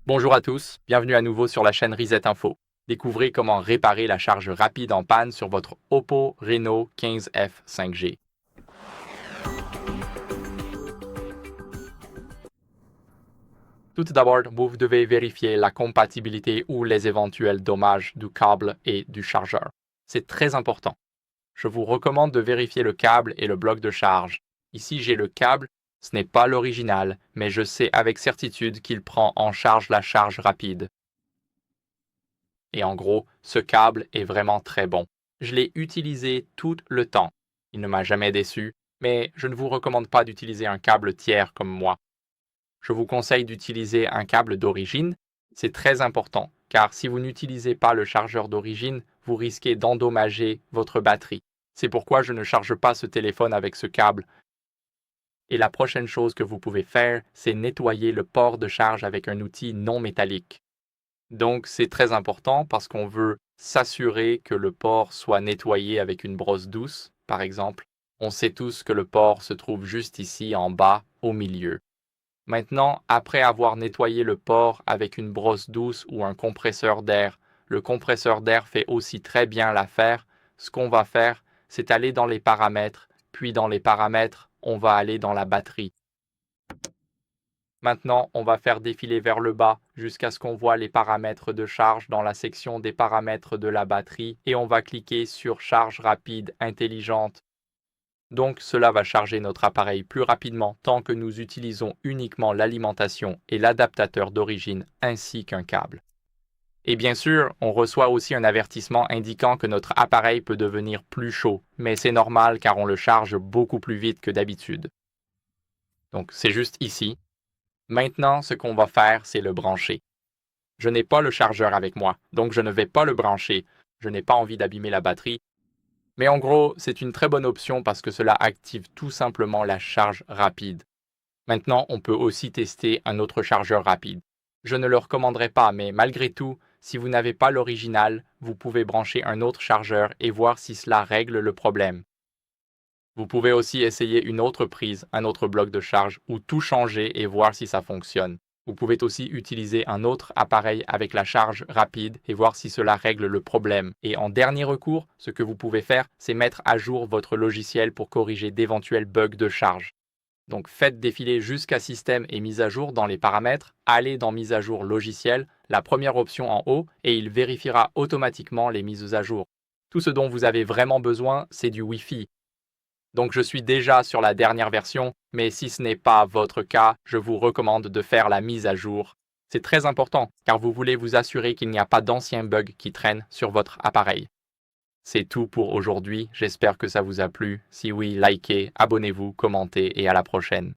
Bonjour à tous, bienvenue à nouveau sur la chaîne Reset Info. Découvrez comment réparer la charge rapide en panne sur votre Oppo Reno 15F 5G. Tout d'abord, vous devez vérifier la compatibilité ou les éventuels dommages du câble et du chargeur. C'est très important. Je vous recommande de vérifier le câble et le bloc de charge. Ici, j'ai le câble, ce n'est pas l'original, mais je sais avec certitude qu'il prend en charge la charge rapide. Et en gros, ce câble est vraiment très bon. Je l'ai utilisé tout le temps. Il ne m'a jamais déçu, mais je ne vous recommande pas d'utiliser un câble tiers comme moi. Je vous conseille d'utiliser un câble d'origine. C'est très important, car si vous n'utilisez pas le chargeur d'origine, vous risquez d'endommager votre batterie. C'est pourquoi je ne charge pas ce téléphone avec ce câble. Et la prochaine chose que vous pouvez faire, c'est nettoyer le port de charge avec un outil non métallique. Donc, c'est très important parce qu'on veut s'assurer que le port soit nettoyé avec une brosse douce, par exemple. On sait tous que le port se trouve juste ici en bas, au milieu. Maintenant, après avoir nettoyé le port avec une brosse douce ou un compresseur d'air, le compresseur d'air fait aussi très bien l'affaire. Ce qu'on va faire, c'est aller dans les paramètres, puis dans les paramètres, on va aller dans la batterie. Maintenant, on va faire défiler vers le bas jusqu'à ce qu'on voit les paramètres de charge dans la section des paramètres de la batterie et on va cliquer sur Charge rapide intelligente. Donc cela va charger notre appareil plus rapidement tant que nous utilisons uniquement l'alimentation et l'adaptateur d'origine ainsi qu'un câble. Et bien sûr, on reçoit aussi un avertissement indiquant que notre appareil peut devenir plus chaud, mais c'est normal car on le charge beaucoup plus vite que d'habitude. Donc c'est juste ici. Maintenant, ce qu'on va faire, c'est le brancher. Je n'ai pas le chargeur avec moi, donc je ne vais pas le brancher. Je n'ai pas envie d'abîmer la batterie. Mais en gros, c'est une très bonne option parce que cela active tout simplement la charge rapide. Maintenant, on peut aussi tester un autre chargeur rapide. Je ne le recommanderais pas, mais malgré tout, si vous n'avez pas l'original, vous pouvez brancher un autre chargeur et voir si cela règle le problème. Vous pouvez aussi essayer une autre prise, un autre bloc de charge ou tout changer et voir si ça fonctionne. Vous pouvez aussi utiliser un autre appareil avec la charge rapide et voir si cela règle le problème. Et en dernier recours, ce que vous pouvez faire, c'est mettre à jour votre logiciel pour corriger d'éventuels bugs de charge. Donc faites défiler jusqu'à Système et mise à jour dans les paramètres, allez dans Mise à jour logiciel, la première option en haut, et il vérifiera automatiquement les mises à jour. Tout ce dont vous avez vraiment besoin, c'est du Wi-Fi. Donc je suis déjà sur la dernière version, mais si ce n'est pas votre cas, je vous recommande de faire la mise à jour. C'est très important car vous voulez vous assurer qu'il n'y a pas d'anciens bugs qui traînent sur votre appareil. C'est tout pour aujourd'hui, j'espère que ça vous a plu. Si oui, likez, abonnez-vous, commentez et à la prochaine.